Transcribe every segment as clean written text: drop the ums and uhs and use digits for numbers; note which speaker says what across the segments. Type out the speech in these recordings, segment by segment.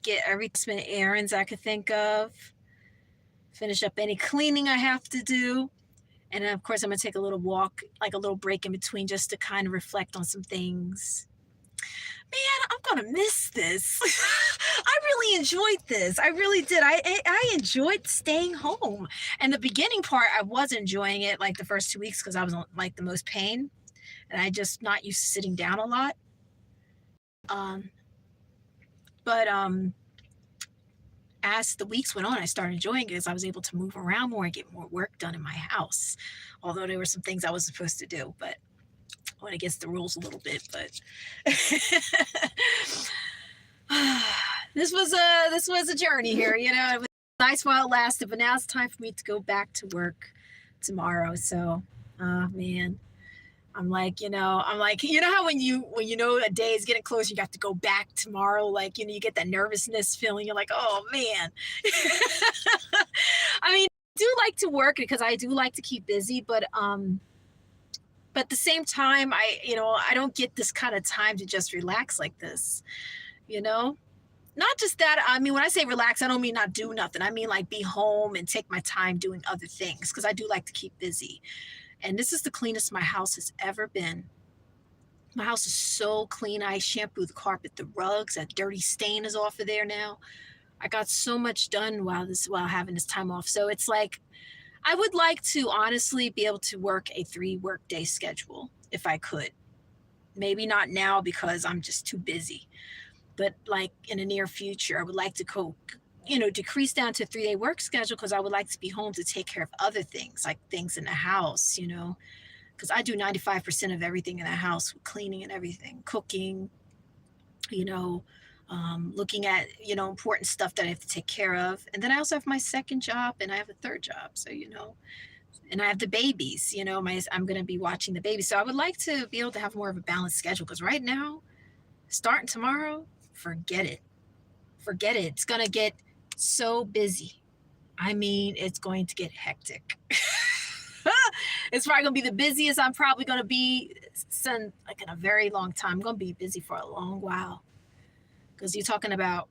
Speaker 1: get every errands I could think of, finish up any cleaning I have to do. And then, of course, I'm going to take a little walk, like a little break in between just to kind of reflect on some things. Man, I'm going to miss this. I really enjoyed this. I really did. I enjoyed staying home. And the beginning part, I was enjoying it like the first 2 weeks because I was on like the most pain. And I just not used to sitting down a lot. But as the weeks went on, I started enjoying it because I was able to move around more and get more work done in my house. Although there were some things I wasn't supposed to do, but went against the rules a little bit. But this was a journey here. You know, it was nice while it lasted, but now it's time for me to go back to work tomorrow. So, man. I'm like how when you know a day is getting close, you have to go back tomorrow. Like, you know, you get that nervousness feeling. You're like, oh man. I mean, I do like to work because I do like to keep busy, but at the same time, I don't get this kind of time to just relax like this, you know? Not just that. I mean, when I say relax, I don't mean not do nothing. I mean like be home and take my time doing other things because I do like to keep busy. And this is the cleanest my house has ever been. My house is so clean. I shampoo the carpet, the rugs, that dirty stain is off of there now. I got so much done while having this time off. So it's like I would like to honestly be able to work a 3-work-day schedule if I could. Maybe not now because I'm just too busy. But like in the near future, I would like to decrease down to a 3-day work schedule because I would like to be home to take care of other things, like things in the house, you know, because I do 95% of everything in the house, cleaning and everything, cooking, you know, looking at, you know, important stuff that I have to take care of. And then I also have my second job and I have a third job. So, you know, and I have the babies, you know, I'm going to be watching the babies. So I would like to be able to have more of a balanced schedule because right now, starting tomorrow, forget it. Forget it. It's going to get so busy. I mean, it's going to get hectic. It's probably going to be the busiest I'm probably going to be in a very long time. I'm going to be busy for a long while because you're talking about,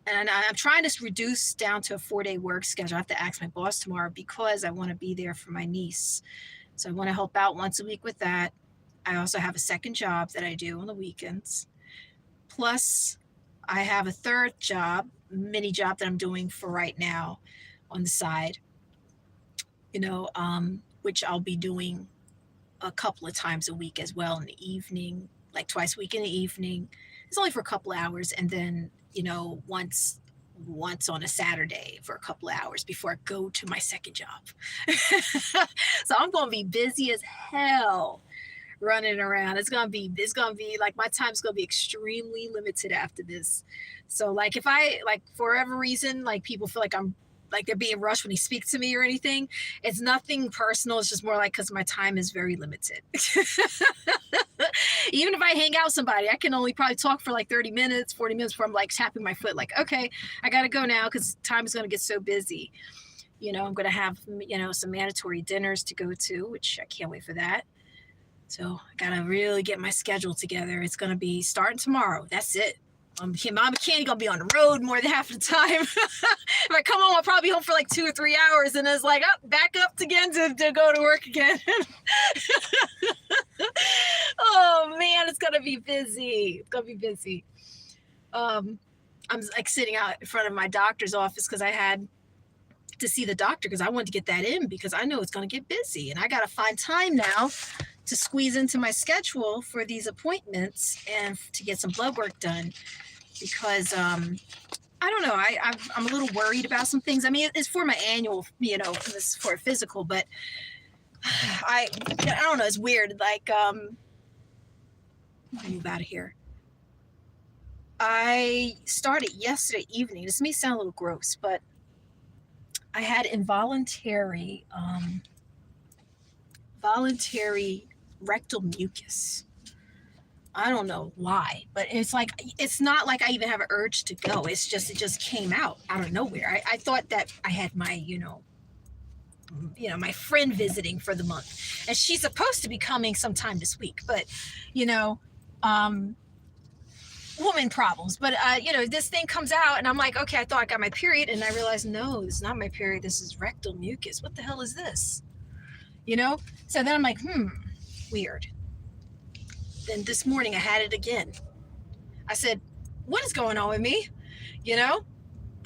Speaker 1: and I'm trying to reduce down to a 4-day work schedule. I have to ask my boss tomorrow because I want to be there for my niece. So I want to help out once a week with that. I also have a second job that I do on the weekends. Plus, I have a third job, mini job that I'm doing for right now on the side, you know, which I'll be doing a couple of times a week as well in the evening, like twice a week in the evening. It's only for a couple of hours. And then, you know, once on a Saturday for a couple of hours before I go to my second job. So I'm going to be busy as hell running around. It's gonna be like my time's gonna be extremely limited after this. So like if I like for whatever reason like people feel like I'm like they're being rushed when they speak to me or anything, it's nothing personal. It's just more like because my time is very limited. Even if I hang out with somebody, I can only probably talk for like 30 minutes, 40 minutes before I'm like tapping my foot like, okay, I gotta go now because time is gonna get so busy. You know, I'm gonna have, you know, some mandatory dinners to go to, which I can't wait for that. So I gotta really get my schedule together. It's gonna be starting tomorrow. That's it. Mama Candy gonna be on the road more than half the time. If I come home, I'll probably be home for like 2 or 3 hours, and it's like, oh, back up again to go to work again. Oh man, it's gonna be busy. It's gonna be busy. I'm like sitting out in front of my doctor's office because I had to see the doctor because I wanted to get that in because I know it's gonna get busy, and I gotta find time now to squeeze into my schedule for these appointments and to get some blood work done because I don't know, I'm a little worried about some things. I mean, it's for my annual, you know, this is for a physical, but I don't know, it's weird. Like move out of here. I started yesterday evening. This may sound a little gross, but I had involuntary voluntary rectal mucus. I don't know why, but it's like, it's not like I even have an urge to go. It just came out of nowhere. I thought that I had my, my friend visiting for the month, and she's supposed to be coming sometime this week, but, woman problems. But this thing comes out, and I'm like, okay, I thought I got my period, and I realized, no, this is not my period. This is rectal mucus. What the hell is this? So then I'm like, weird. Then this morning I had it again. I said, what is going on with me?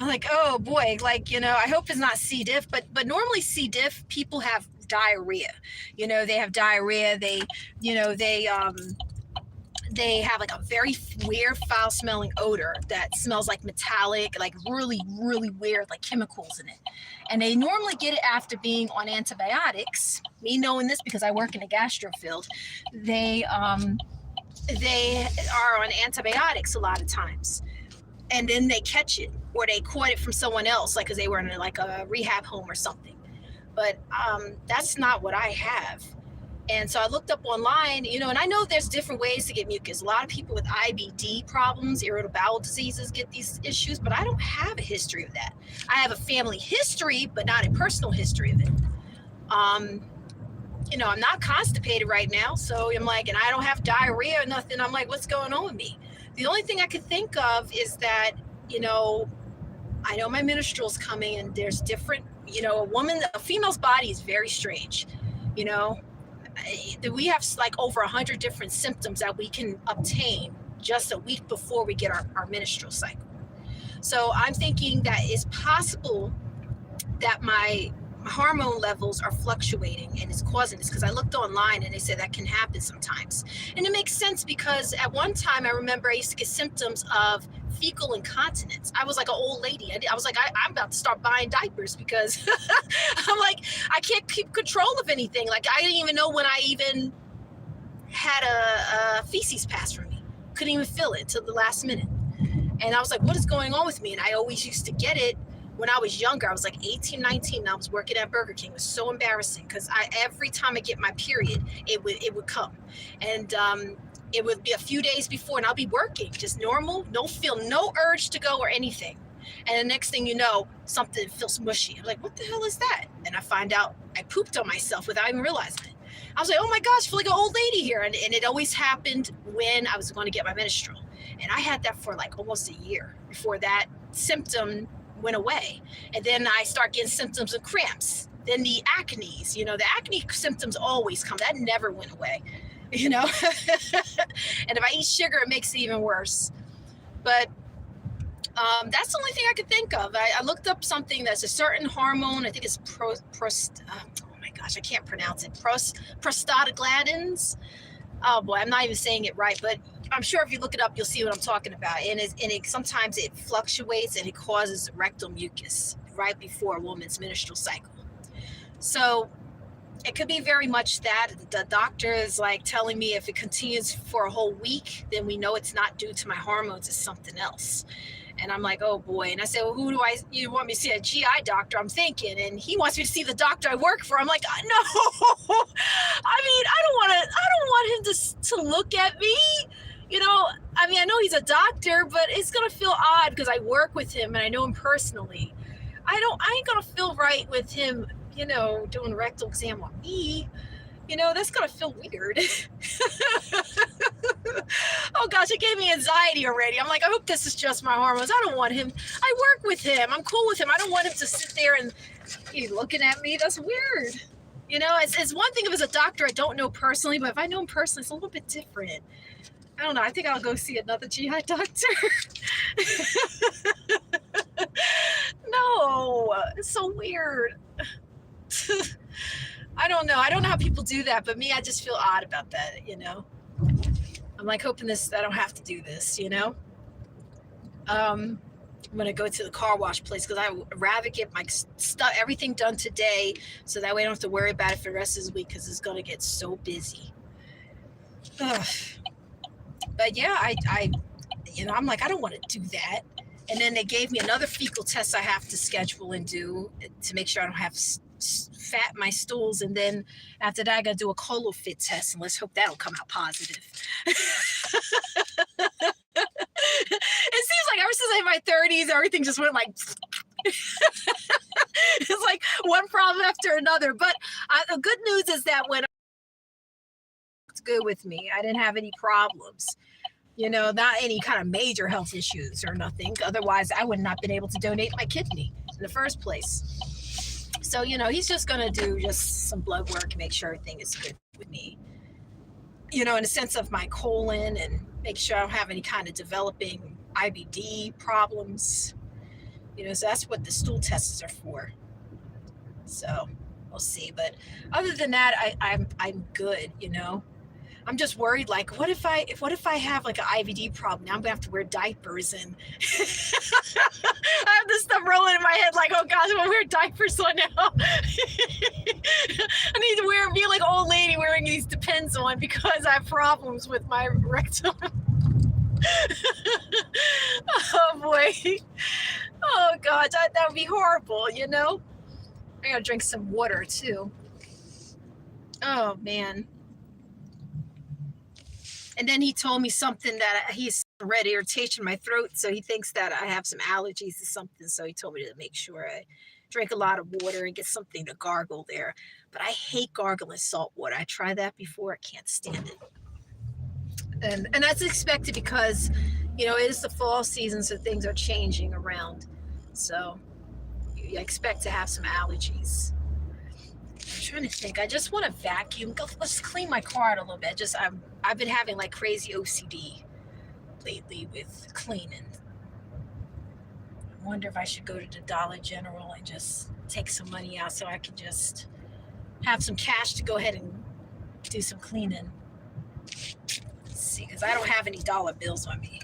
Speaker 1: I'm like, oh boy, I hope it's not C. diff, but normally C. diff people have diarrhea. They have diarrhea. They have like a very weird foul smelling odor that smells like metallic, like really, really weird, like chemicals in it. And they normally get it after being on antibiotics. Me knowing this because I work in the gastro field, they are on antibiotics a lot of times. And then they catch it, or they caught it from someone else, like because they were in like a rehab home or something. But that's not what I have. And so I looked up online, and I know there's different ways to get mucus. A lot of people with IBD problems, irritable bowel diseases, get these issues, but I don't have a history of that. I have a family history, but not a personal history of it. I'm not constipated right now, so I'm like, and I don't have diarrhea or nothing. I'm like, what's going on with me? The only thing I could think of is that, I know my menstrual's coming, and there's different, a female's body is very strange. We have like over 100 different symptoms that we can obtain just a week before we get our menstrual cycle. So I'm thinking that it's possible that my hormone levels are fluctuating and it's causing this, because I looked online and they said that can happen sometimes. And it makes sense because at one time I remember I used to get symptoms of fecal incontinence. I was like an old lady. I was like, I'm about to start buying diapers because I'm like, I can't keep control of anything. Like I didn't even know when I even had a feces pass from me. Couldn't even feel it till the last minute. And I was like, what is going on with me? And I always used to get it when I was younger. I was like 18, 19, and I was working at Burger King. It was so embarrassing because every time I get my period, it would come. And it would be a few days before, and I'll be working just normal, no urge to go or anything. And the next thing you know, something feels mushy. I'm like, what the hell is that? And I find out I pooped on myself without even realizing it. I was like, oh my gosh, I feel like an old lady here. And it always happened when I was going to get my menstrual. And I had that for like almost a year before that symptom went away. And then I start getting symptoms of cramps. Then the acnes, the acne symptoms always come. That never went away, And if I eat sugar, it makes it even worse. But that's the only thing I could think of. I looked up something that's a certain hormone. I think it's oh my gosh, I can't pronounce it. Prostaglandins. Oh boy, I'm not even saying it right, but I'm sure if you look it up, you'll see what I'm talking about. And sometimes it fluctuates and it causes rectal mucus right before a woman's menstrual cycle. So it could be very much that. The doctor is like telling me if it continues for a whole week, then we know it's not due to my hormones, it's something else. And I'm like, oh boy. And I said, well, you want me to see a GI doctor? I'm thinking. And he wants me to see the doctor I work for. I'm like, no. I don't want him to look at me. I know he's a doctor, but it's going to feel odd because I work with him and I know him personally. I ain't going to feel right with him, doing a rectal exam on me. That's going to feel weird. Oh gosh, it gave me anxiety already. I'm like, I hope this is just my hormones. I don't want him. I work with him. I'm cool with him. I don't want him to sit there and he's looking at me. That's weird. It's one thing if it's a doctor I don't know personally, but if I know him personally, it's a little bit different. I don't know. I think I'll go see another GI doctor. No, it's so weird. I don't know. I don't know how people do that, but me, I just feel odd about that, I'm like hoping I don't have to do this, I'm going to go to the car wash place because I would rather get my stuff, everything done today so that way I don't have to worry about it for the rest of the week because it's going to get so busy. Ugh. But yeah, I'm like, I don't want to do that. And then they gave me another fecal test I have to schedule and do to make sure I don't have fat in my stools. And then after that, I got to do a colofit test, and let's hope that'll come out positive. It seems like ever since I'm in my 30s, everything just went like, it's like one problem after another. But the good news is that when it's good with me, I didn't have any problems. Not any kind of major health issues or nothing. Otherwise, I would not have been able to donate my kidney in the first place. So, he's just going to do just some blood work and make sure everything is good with me, in the sense of my colon, and make sure I don't have any kind of developing IBD problems. So that's what the stool tests are for. So we'll see. But other than that, I'm good, I'm just worried, like, what if I have like an IVD problem? Now I'm gonna have to wear diapers, and I have this stuff rolling in my head, like, oh gosh, I'm gonna wear diapers on now. I need to be like an old lady wearing these Depends on because I have problems with my rectum. Oh boy. Oh god, that would be horrible, I gotta drink some water too. Oh man. And then he told me something that he's red irritation in my throat, so he thinks that I have some allergies to something. So he told me to make sure I drink a lot of water and get something to gargle there. But I hate gargling salt water. I tried that before. I can't stand it. And that's expected because, it is the fall season, so things are changing around. So you expect to have some allergies. I'm trying to think. I just want to vacuum. Let's clean my car out a little bit. I've been having like crazy OCD lately with cleaning. I wonder if I should go to the Dollar General and just take some money out so I can just have some cash to go ahead and do some cleaning. Let's see, because I don't have any dollar bills on me.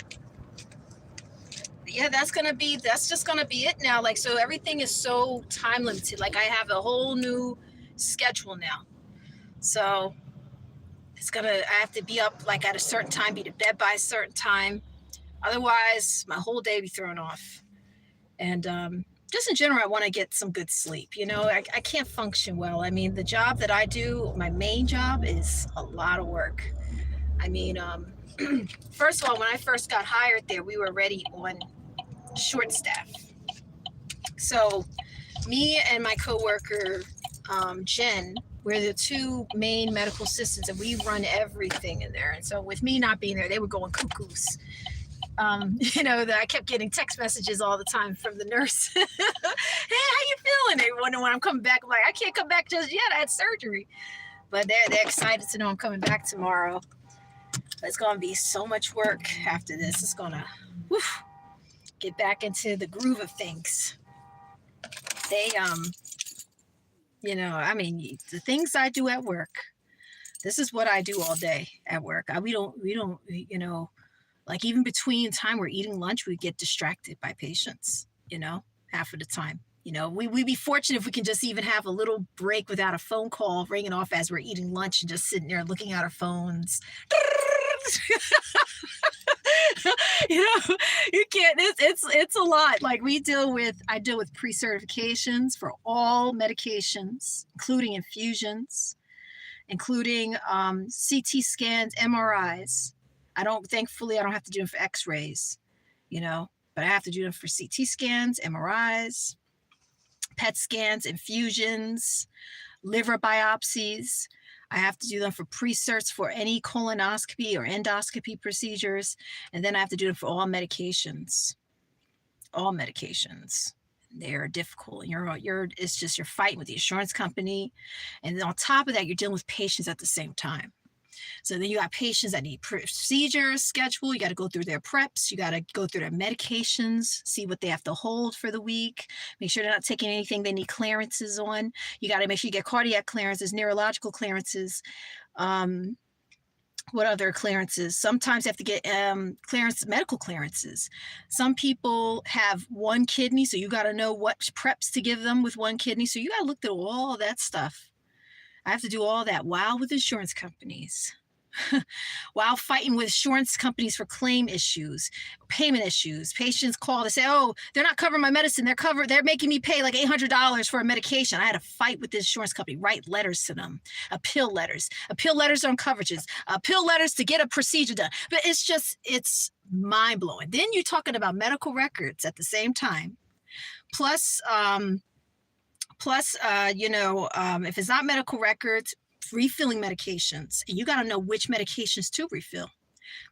Speaker 1: But yeah, that's just gonna be it now. Like, so everything is so time limited. Like, I have a whole new schedule now, so I have to be up like at a certain time, be to bed by a certain time, otherwise my whole day be thrown off. And just in general, I want to get some good sleep. I can't function well. I mean, the job that I do, my main job, is a lot of work. I mean, first of all, when I first got hired there, we were already on short staff. So me and my coworker, Jen, we're the two main medical assistants, and we run everything in there. And so with me not being there, they were going cuckoos. That I kept getting text messages all the time from the nurse. Hey, how you feeling? They wonder when I'm coming back. I'm like, I can't come back just yet. I had surgery. But they're excited to know I'm coming back tomorrow. But it's going to be so much work after this. It's going to get back into the groove of things. They, I mean, the things I do at work, this is what I do all day at work. We don't, like even between time we're eating lunch, we get distracted by patients, half of the time. We'd be fortunate if we can just even have a little break without a phone call ringing off as we're eating lunch and just sitting there looking at our phones. You can't, it's a lot. Like I deal with pre-certifications for all medications, including infusions, including CT scans, MRIs. Thankfully I don't have to do them for x-rays, but I have to do them for CT scans, MRIs, PET scans, infusions, liver biopsies. I have to do them for pre-certs for any colonoscopy or endoscopy procedures. And then I have to do them for all medications. They're difficult. It's just you're fighting with the insurance company. And then on top of that, you're dealing with patients at the same time. So then you got patients that need procedures scheduled. You got to go through their preps. You got to go through their medications, see what they have to hold for the week. Make sure they're not taking anything they need clearances on. You got to make sure you get cardiac clearances, neurological clearances. What other clearances? Sometimes you have to get medical clearances. Some people have one kidney, so you got to know what preps to give them with one kidney. So you got to look through all that stuff. I have to do all that while with insurance companies, while fighting with insurance companies for claim issues, payment issues. Patients call to say, oh, they're not covering my medicine. They're making me pay like $800 for a medication. I had to fight with the insurance company, write letters to them, appeal letters on coverages, appeal letters to get a procedure done. But it's mind blowing. Then you're talking about medical records at the same time. Plus, if it's not medical records, refilling medications, and you got to know which medications to refill.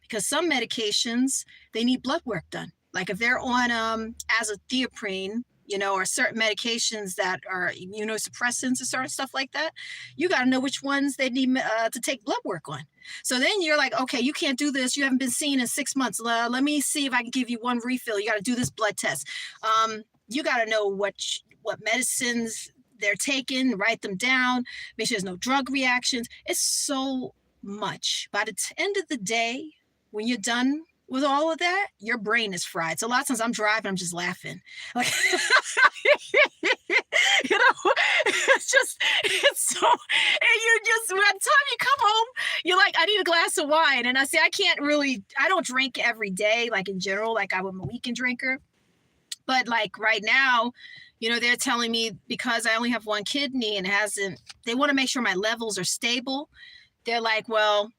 Speaker 1: because some medications, they need blood work done. Like if they're on azathioprine, or certain medications that are immunosuppressants or certain stuff like that, you got to know which ones they need to take blood work on. So then you're like, okay, you can't do this. You haven't been seen in 6 months. Let me see if I can give you one refill. You got to do this blood test. You got to know what medicines they're taking, write them down, make sure there's no drug reactions. It's so much. By the end of the day, when you're done with all of that, your brain is fried. So a lot of times I'm driving, I'm just laughing. Like, it's so, and you're just, by the time you come home, you're like, I need a glass of wine. And I say, I don't drink every day, like in general, like I'm a weekend drinker. But like right now, they're telling me because I only have one kidney and they want to make sure my levels are stable. They're like, well,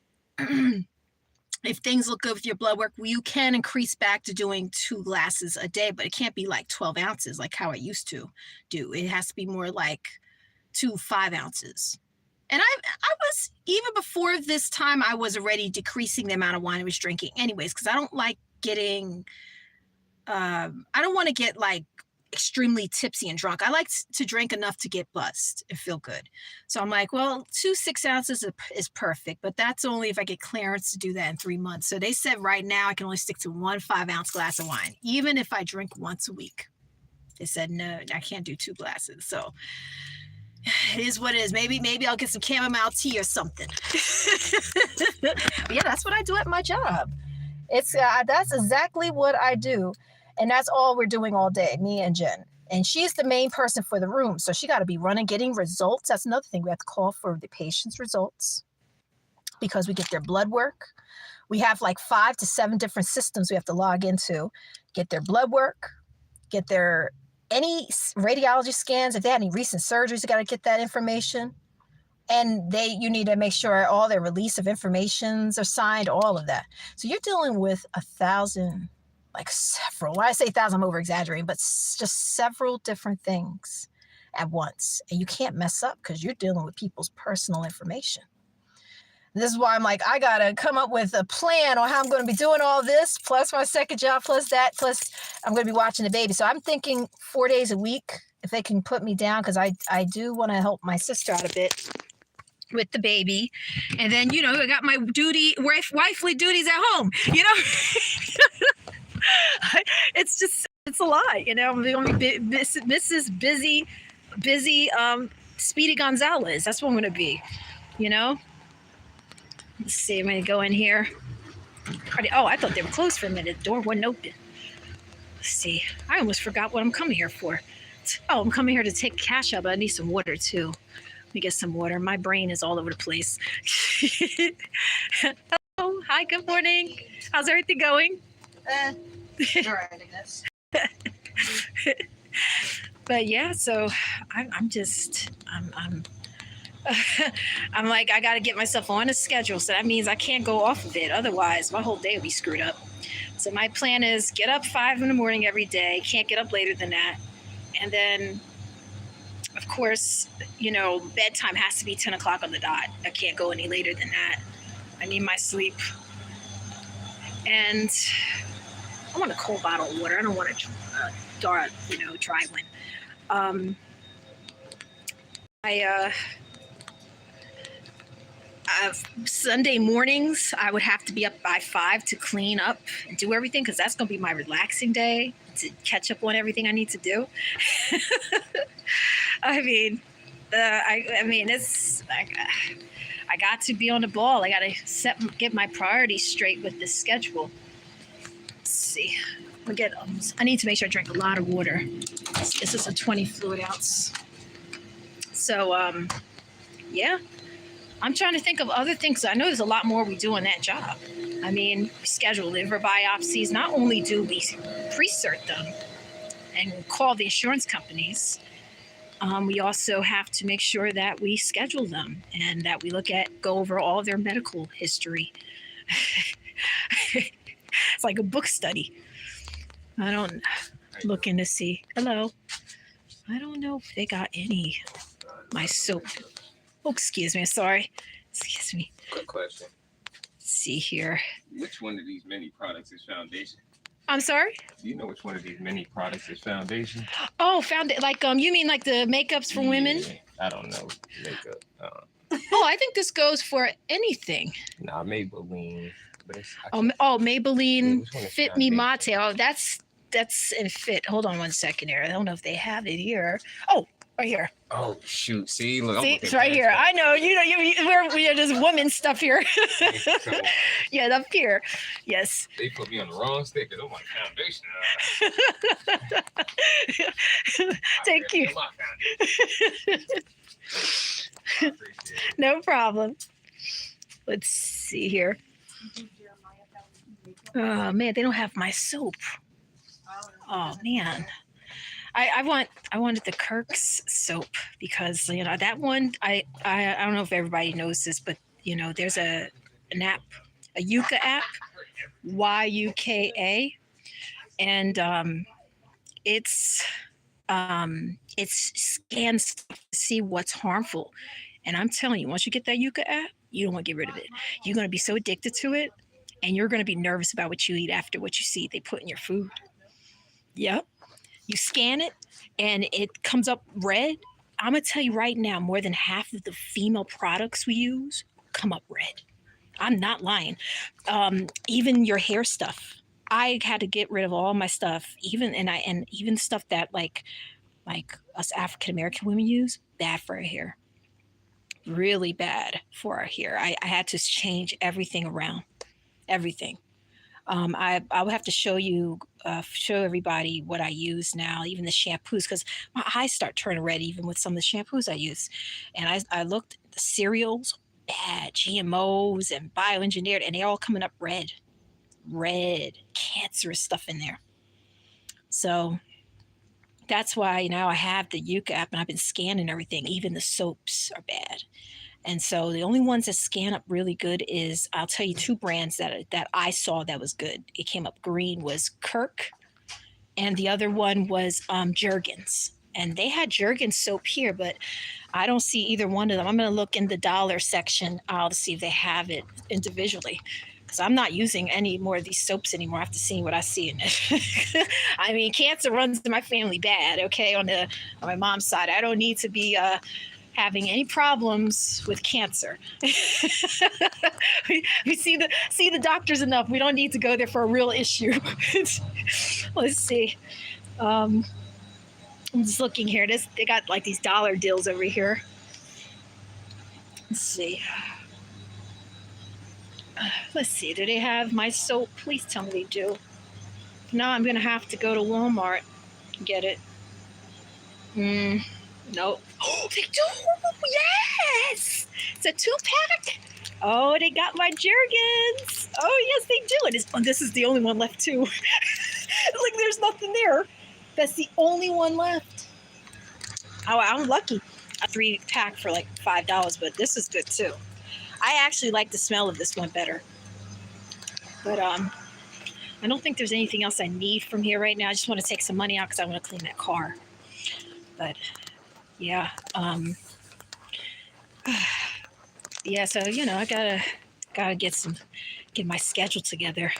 Speaker 1: if things look good with your blood work, you can increase back to doing 2 glasses a day, but it can't be like 12 ounces like how I used to do. It has to be more like 2 5-ounces. And I was, even before this time, I was already decreasing the amount of wine I was drinking anyways, because I don't like getting, I don't want to get like extremely tipsy and drunk. I like to drink enough to get buzzed and feel good. So I'm like, well, 2 6-ounces is perfect, but that's only if I get clearance to do that in 3 months. So they said right now I can only stick to 1 5-ounce glass of wine, even if I drink once a week. They said, no, I can't do 2 glasses. So it is what it is. Maybe I'll get some chamomile tea or something. But yeah, that's what I do at my job. It's that's exactly what I do. And that's all we're doing all day, me and Jen. And she's the main person for the room. So she got to be running, getting results. That's another thing. We have to call for the patient's results because we get their blood work. We have like 5 to 7 different systems we have to log into, get their blood work, get their any radiology scans. If they had any recent surgeries, you got to get that information. And you need to make sure all their release of informations are signed, all of that. So you're dealing with 1,000, like several, when I say 1,000, I'm over exaggerating, but just several different things at once. And you can't mess up because you're dealing with people's personal information. This is why I'm like, I got to come up with a plan on how I'm going to be doing all this, plus my second job, plus that, plus I'm going to be watching the baby. So I'm thinking 4 days a week, if they can put me down, because I do want to help my sister out a bit with the baby. And then, I got my wifely duties at home, it's a lot, I'm going to be Mrs. Busy, Speedy Gonzalez. That's what I'm going to be, Let's see, I'm going to go in here. Oh, I thought they were closed for a minute. The door wasn't open. Let's see. I almost forgot what I'm coming here for. Oh, I'm coming here to take cash out, but I need some water too. Let me get some water. My brain is all over the place. Hello. Hi, good morning. How's everything going?
Speaker 2: All right, I guess.
Speaker 1: But yeah, so I'm I'm like, I got to get myself on a schedule. So that means I can't go off of it. Otherwise, my whole day will be screwed up. So my plan is get up 5 in the morning every day. Can't get up later than that. And then, of course, bedtime has to be 10 o'clock on the dot. I can't go any later than that. I need my sleep. And I want a cold bottle of water. I don't want a dry one. Sunday mornings, I would have to be up by 5 to clean up and do everything because that's going to be my relaxing day to catch up on everything I need to do. I mean, it's like I got to be on the ball. I got to get my priorities straight with this schedule. Let's see. I need to make sure I drink a lot of water. This is a 20 fluid ounce. So, yeah. I'm trying to think of other things. I know there's a lot more we do on that job. I mean, we schedule liver biopsies. Not only do we pre-cert them and call the insurance companies, we also have to make sure that we schedule them and that we go over all their medical history. It's like a book study. I don't looking to see. Hello. I don't know if they got my soap. Oh, excuse me. Sorry. Excuse me.
Speaker 3: Good question.
Speaker 1: Let's see here.
Speaker 3: Which one of these many products is foundation?
Speaker 1: I'm sorry?
Speaker 3: Do you know which one of these many products is foundation?
Speaker 1: Oh, found it. Like, you mean like the makeups for women?
Speaker 3: Yeah, I don't know. Makeup.
Speaker 1: Oh, I think this goes for anything.
Speaker 3: Nah, Maybelline. But it's,
Speaker 1: Maybelline
Speaker 3: which one is
Speaker 1: Fit Me
Speaker 3: foundation?
Speaker 1: Mate. Oh, that's in Fit. Hold on one second here. I don't know if they have it here. Oh, right here.
Speaker 3: Oh shoot! See, look.
Speaker 1: See, it's right here. I know. You know, we are just women stuff here.
Speaker 3: So,
Speaker 1: Yeah, up here. Yes.
Speaker 3: they put me on the wrong stick because I'm like foundation.
Speaker 1: Thank you.
Speaker 3: My foundation. I appreciate it.
Speaker 1: No problem. Let's see here. Oh man, they don't have my soap. Oh man. I wanted the Kirk's soap because you know that one I don't know if everybody knows this, but you know there's an app, a Yuka app, YUKA, and it's scans stuff to see what's harmful. And I'm telling you, once you get that Yuka app, you don't want to get rid of it. You're going to be so addicted to it, and you're going to be nervous about what you eat after what you see they put in your food. Yep. You scan it, and it comes up red. I'm going to tell you right now, more than half of the female products we use come up red. I'm not lying. Even your hair stuff. I had to get rid of all my stuff, even stuff that like us African American women use, bad for our hair. Really bad for our hair. I had to change everything around. Everything. I will have to show everybody what I use now, even the shampoos, because my eyes start turning red even with some of the shampoos I use. And I looked at the cereals, bad GMOs and bioengineered, and they're all coming up red, cancerous stuff in there. So that's why now I have the Yuka app and I've been scanning everything. Even the soaps are bad. And so the only ones that scan up really good is, I'll tell you two brands that I saw that was good. It came up green was Kirk, and the other one was Jergens. And they had Jergens soap here, but I don't see either one of them. I'm going to look in the dollar section to see if they have it individually. Because I'm not using any more of these soaps anymore after seeing what I see in it. I mean, cancer runs in my family bad, okay, on my mom's side. I don't need to be having any problems with cancer. we see the doctors enough. We don't need to go there for a real issue. Let's see. I'm just looking here. They got like these dollar deals over here. Let's see. Do they have my soap? Please tell me they do. If not, I'm going to have to go to Walmart and get it. Nope. Oh, they do! Yes! It's a 2-pack. Oh, they got my Jergens. Oh, yes, they do. And this is the only one left, too. Like, there's nothing there. That's the only one left. Oh, I'm lucky. A 3-pack for like $5, but this is good, too. I actually like the smell of this one better. But I don't think there's anything else I need from here right now. I just want to take some money out because I want to clean that car. But yeah, yeah. So you know, I gotta get my schedule together.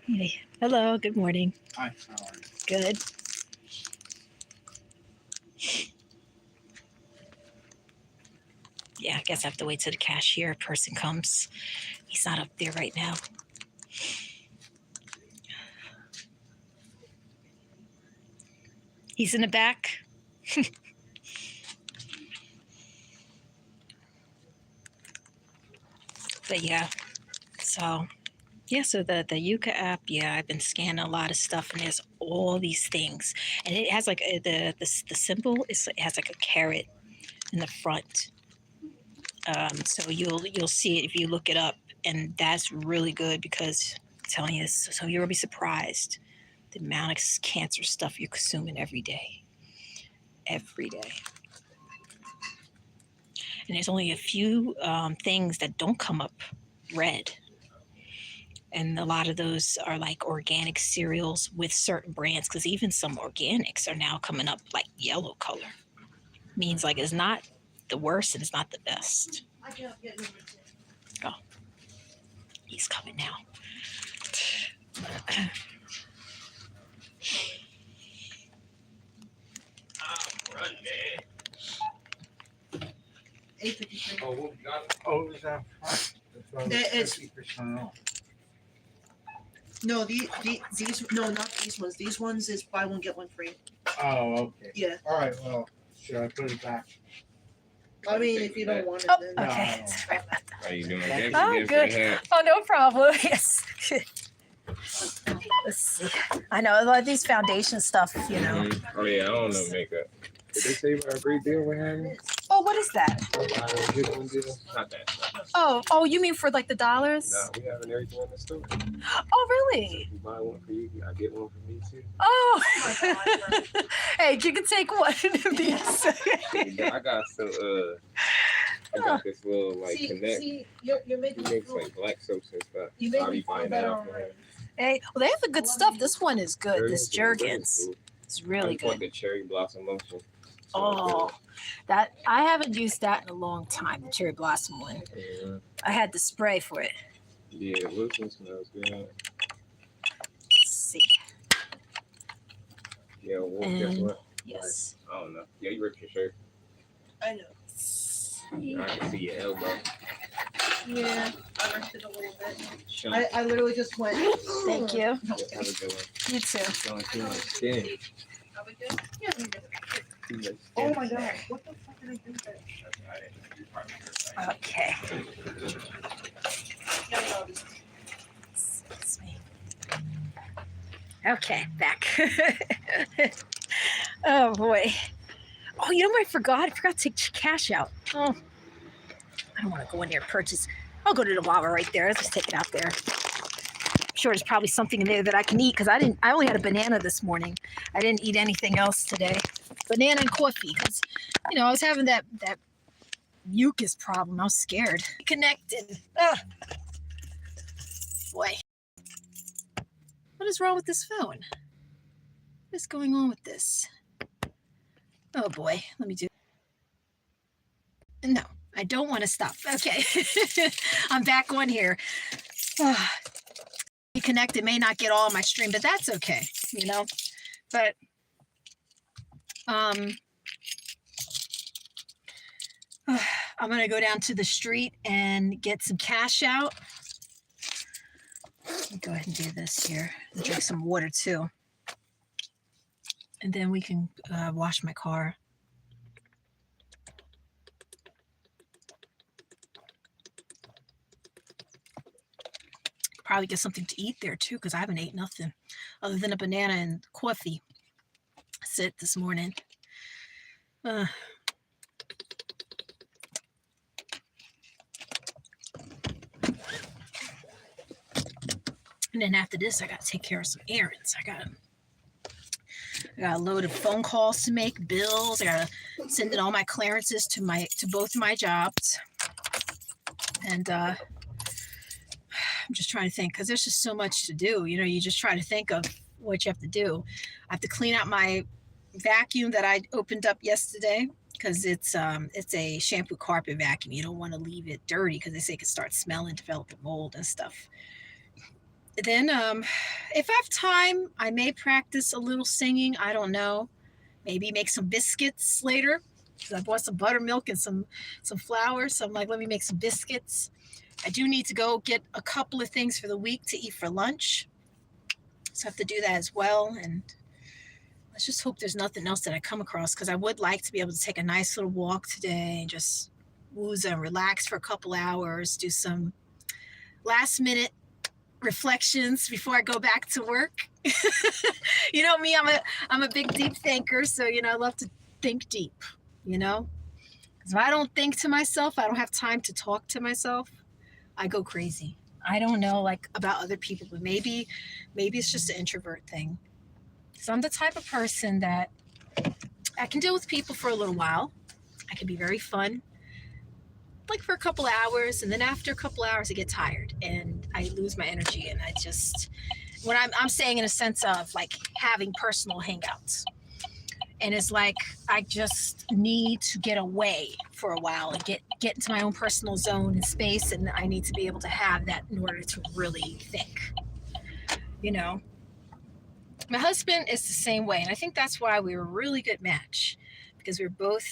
Speaker 1: Hey, hello. Good morning.
Speaker 3: Hi. How are you?
Speaker 1: Good. Yeah, I guess I have to wait till the cashier person comes. He's not up there right now. He's in the back. But yeah, so the Yuka app, yeah, I've been scanning a lot of stuff, and there's all these things, and it has like the symbol is, it has like a carrot in the front. So you'll see it if you look it up, and that's really good because I'm telling you, so you'll be surprised the amount of cancer stuff you're consuming every day. And there's only a few things that don't come up red. And a lot of those are like organic cereals with certain brands, because even some organics are now coming up like yellow color. Means like it's not the worst, and it's not the best.
Speaker 2: I can't get number 10.
Speaker 1: He's coming now.
Speaker 3: Run, man.
Speaker 2: 853.
Speaker 3: Oh, what we got?
Speaker 4: Oh, is that front?
Speaker 2: It's-
Speaker 4: 50% off.
Speaker 2: No, these no, not these ones. These ones is buy one get one free.
Speaker 4: Oh, okay.
Speaker 2: Yeah.
Speaker 4: All right, well, should I put it back?
Speaker 2: I mean, if you don't want it,
Speaker 1: Oh,
Speaker 2: then
Speaker 4: No.
Speaker 1: okay. Sorry about that.
Speaker 3: How you doing?
Speaker 4: Oh,
Speaker 3: Thank you
Speaker 1: good.
Speaker 3: for the hat.
Speaker 1: Oh, no problem. Yes. Let's see. I know a lot of these foundation stuff, you know.
Speaker 3: Mhm. Oh yeah, I don't know makeup. Did they say about a great deal with having?
Speaker 1: Oh, what is that?
Speaker 3: Get one deal? Not that.
Speaker 1: Oh, you mean for like the dollars?
Speaker 3: No, we having everything in the store.
Speaker 1: Oh, really?
Speaker 3: If you buy one for you, I get one for me too.
Speaker 1: Oh. Hey, you can take one of these.
Speaker 3: I got some I got this little like connect.
Speaker 2: see, you're
Speaker 3: He
Speaker 2: making
Speaker 3: makes like black soaps and stuff.
Speaker 2: you
Speaker 3: I'll be buying that off of him.
Speaker 1: Hey, well, they have the good stuff. This one is good. This Jergens. It's really
Speaker 3: I want
Speaker 1: good.
Speaker 3: the cherry blossom lotion.
Speaker 1: Oh, that I haven't used that in a long time. The cherry blossom one.
Speaker 3: Yeah,
Speaker 1: I had the spray for it.
Speaker 3: yeah, the lotion smells good.
Speaker 1: Let's see.
Speaker 3: Yeah, well, guess
Speaker 1: And-
Speaker 3: what?
Speaker 1: Yes.
Speaker 3: I don't know. Yeah, you ripped your shirt.
Speaker 2: I know.
Speaker 3: I can see your elbow.
Speaker 2: Yeah, I ripped it a little bit.
Speaker 3: Shut
Speaker 2: I literally just went.
Speaker 1: Thank you.
Speaker 3: Have a good one.
Speaker 1: You too.
Speaker 3: Showing too much skin.
Speaker 2: Are we good? Yeah, we're good.
Speaker 3: Too much skin.
Speaker 2: Oh my god, what the fuck did I do that?
Speaker 3: That's all right. You probably heard that.
Speaker 1: Okay.
Speaker 2: No, no, this-
Speaker 1: Excuse me. Okay, back. Oh boy. Oh, you know what I forgot? I forgot to take cash out. Oh, I don't want to go in there and purchase. I'll go to the Wawa right there. Let's just take it out there. I'm sure there's probably something in there that I can eat because I only had a banana this morning. I didn't eat anything else today. Banana and coffee because, I was having that mucus problem. I was scared. Connected. Ugh. Boy. What is wrong with this phone? What is going on with this? Oh boy, let me do. No, I don't want to stop. Okay, I'm back on here. Be connected may not get all my stream, but that's okay, But I'm gonna go down to the street and get some cash out. Let me go ahead and do this here. And drink some water too. And then we can wash my car. Probably get something to eat there too, because I haven't ate nothing other than a banana and coffee. That's it this morning. And then after this, I got to take care of some errands. I got a load of phone calls to make, bills. I got to send in all my clearances to both my jobs. And I'm just trying to think because there's just so much to do. You just try to think of what you have to do. I have to clean out my vacuum that I opened up yesterday because it's a shampoo carpet vacuum. You don't want to leave it dirty because they say it can start smelling, developing mold and stuff. Then if I have time, I may practice a little singing. I don't know. Maybe make some biscuits later because I bought some buttermilk and some flour. So I'm like, let me make some biscuits. I do need to go get a couple of things for the week to eat for lunch. So I have to do that as well. And let's just hope there's nothing else that I come across because I would like to be able to take a nice little walk today and just wooze and relax for a couple hours, do some last minute reflections before I go back to work. You know me, I'm a big deep thinker, so I love to think deep, because if I don't think to myself, I don't have time to talk to myself, I go crazy. I don't know like about other people, but maybe it's just an introvert thing. So I'm the type of person that I can deal with people for a little while. I can be very fun, like for a couple hours, and then after a couple hours I get tired and I lose my energy, and I just, when I'm saying in a sense of like having personal hangouts. And it's like I just need to get away for a while and get into my own personal zone and space, and I need to be able to have that in order to really think. You know, my husband is the same way, and I think that's why we were a really good match, because we're both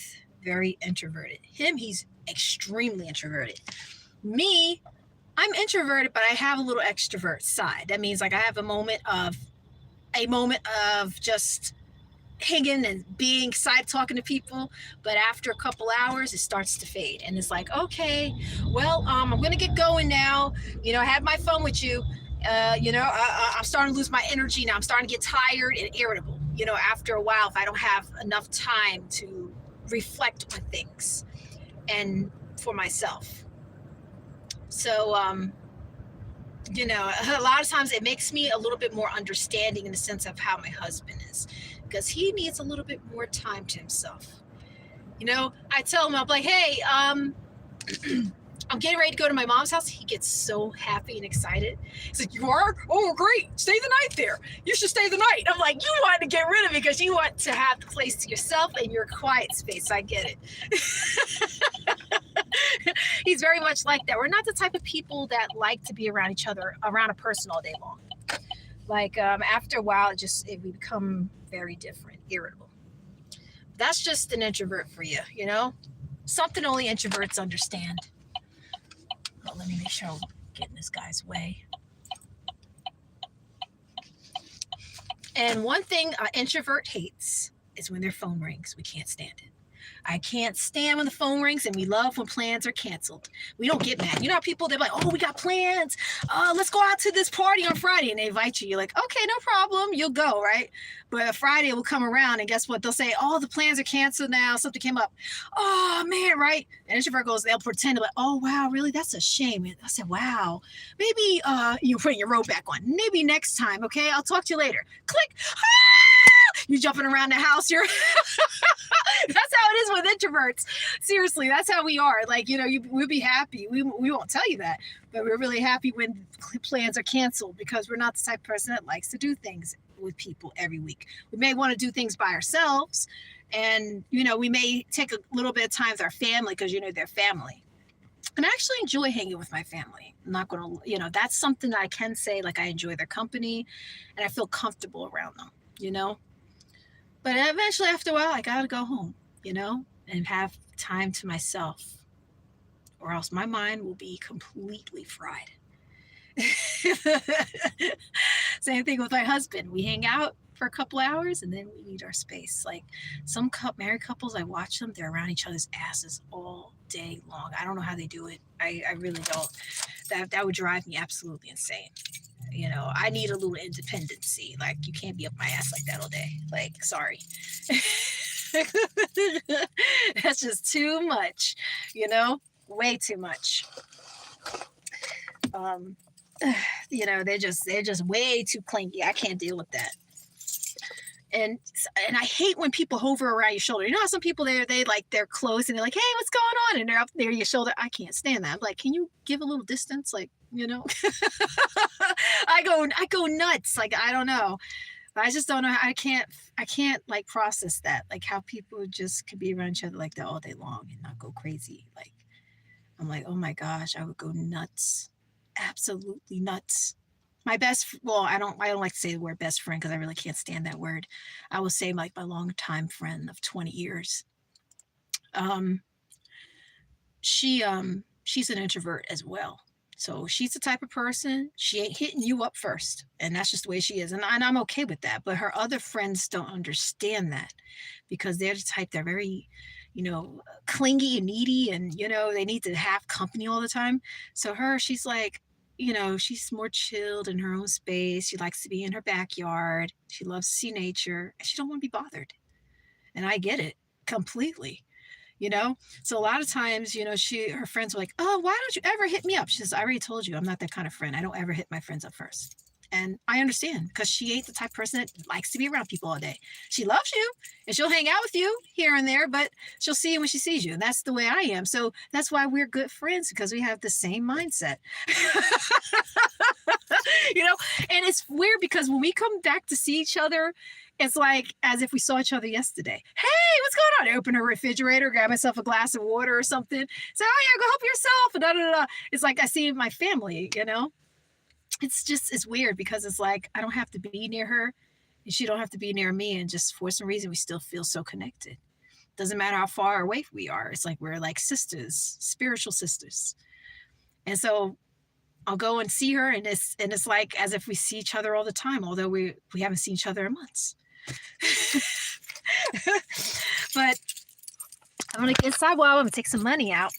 Speaker 1: very introverted. Him, he's extremely introverted. Me, I'm introverted, but I have a little extrovert side. That means like I have a moment of just hanging and being excited, talking to people, but after a couple hours it starts to fade, and it's like, okay, well, I'm gonna get going now. You know, I had my fun with you. You know, I'm starting to lose my energy now. I'm starting to get tired and irritable, you know, after a while, if I don't have enough time to reflect on things and for myself. So you know, a lot of times it makes me a little bit more understanding in the sense of how my husband is, because he needs a little bit more time to himself. You know, I tell him, I'm like, hey, I'm getting ready to go to my mom's house. He gets so happy and excited. He's like, you are? Oh, great. Stay the night there. You should stay the night. I'm like, you want to get rid of it because you want to have the place to yourself and your quiet space. I get it. He's very much like that. We're not the type of people that like to be around each other, around a person all day long. Like after a while, we become very different, irritable. That's just an introvert for you, you know? Something only introverts understand. Oh, let me make sure I'm getting this guy's way. And one thing an introvert hates is when their phone rings. We can't stand it. I can't stand when the phone rings, and we love when plans are canceled. We don't get mad. You know how people, they're like, oh, we got plans. Let's go out to this party on Friday. And they invite you. You're like, okay, no problem. You'll go, right? But Friday will come around, and guess what? They'll say, oh, the plans are canceled now. Something came up. Oh, man, right? And introvert goes, they'll pretend like, oh, wow, really? That's a shame. And I said, wow. Maybe you put your robe back on. Maybe next time, okay? I'll talk to you later. Click. You jumping around the house. You're that's how it is with introverts. Seriously, that's how we are. Like, you know, we'll be happy. We won't tell you that, but we're really happy when plans are canceled, because we're not the type of person that likes to do things with people every week. We may want to do things by ourselves, and, you know, we may take a little bit of time with our family because, you know, they're family. And I actually enjoy hanging with my family. I'm not going to, you know, that's something that I can say, like, I enjoy their company and I feel comfortable around them, you know. But eventually, after a while, I gotta go home, you know, and have time to myself, or else my mind will be completely fried. Same thing with my husband. We hang out for a couple hours and then we need our space. Like some married couples, I watch them, they're around each other's asses all day long. I don't know how they do it. I really don't. That would drive me absolutely insane. You know, I need a little independency. Like, you can't be up my ass like that all day. Like, sorry. That's just too much, you know, way too much. You know, they're just way too clingy. I can't deal with that. And I hate when people hover around your shoulder. You know how some people, they like, they're close and they're like, hey, what's going on? And they're up near your shoulder. I can't stand that. I'm like, can you give a little distance? Like, you know, I go nuts. Like, I don't know. I just don't know. I can't like process that. Like how people just could be around each other like that all day long and not go crazy. Like, I'm like, oh my gosh, I would go nuts. Absolutely nuts. My I don't like to say the word best friend because I really can't stand that word. I will say like my longtime friend of 20 years. She's an introvert as well. So she's the type of person, she ain't hitting you up first. And that's just the way she is. And I'm okay with that. But her other friends don't understand that because they're the type, they're very, you know, clingy and needy, and, you know, they need to have company all the time. So she's like, you know, she's more chilled in her own space. She likes to be in her backyard. She loves to see nature, and she don't want to be bothered. And I get it completely, you know? So a lot of times, you know, her friends were like, oh, why don't you ever hit me up? She says, I already told you I'm not that kind of friend. I don't ever hit my friends up first. And I understand because she ain't the type of person that likes to be around people all day. She loves you and she'll hang out with you here and there, but she'll see you when she sees you. And that's the way I am. So that's why we're good friends, because we have the same mindset. You know, and it's weird because when we come back to see each other, it's like as if we saw each other yesterday. Hey, what's going on? I open her refrigerator, grab myself a glass of water or something. Say, oh yeah, go help yourself. And da, da, da. It's like I see my family, you know? It's weird because it's like I don't have to be near her and she don't have to be near me. And just for some reason, we still feel so connected. Doesn't matter how far away we are. It's like we're like sisters, spiritual sisters. And so I'll go and see her, and it's like as if we see each other all the time, although we haven't seen each other in months. But I'm gonna get inside. Well, I'm gonna take some money out.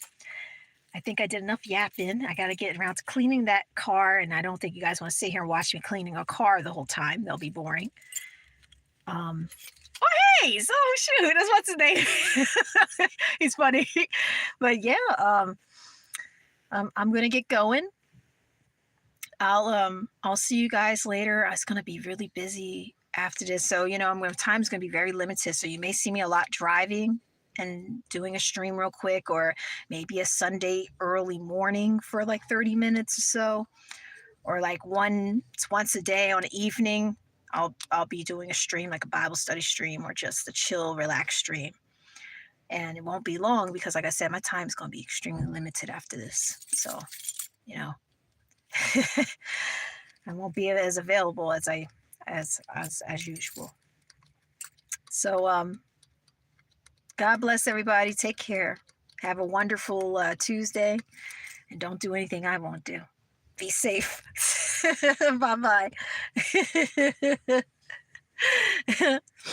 Speaker 1: I think I did enough yapping. I gotta get around to cleaning that car, and I don't think you guys want to sit here and watch me cleaning a car the whole time. They'll be boring. Oh hey, so shoot, that's what's his name. He's funny. But yeah, I'm gonna get going. I'll see you guys later. It's gonna be really busy after this, so you know, time's gonna be very limited. So you may see me a lot driving and doing a stream real quick, or maybe a Sunday early morning for like 30 minutes or so, or like once a day on an evening. I'll be doing a stream, like a Bible study stream, or just a chill, relaxed stream. And it won't be long because, like I said, my time is gonna be extremely limited after this. So, you know. I won't be as available as usual. So God bless everybody. Take care. Have a wonderful Tuesday, and don't do anything I won't do. Be safe. Bye-bye.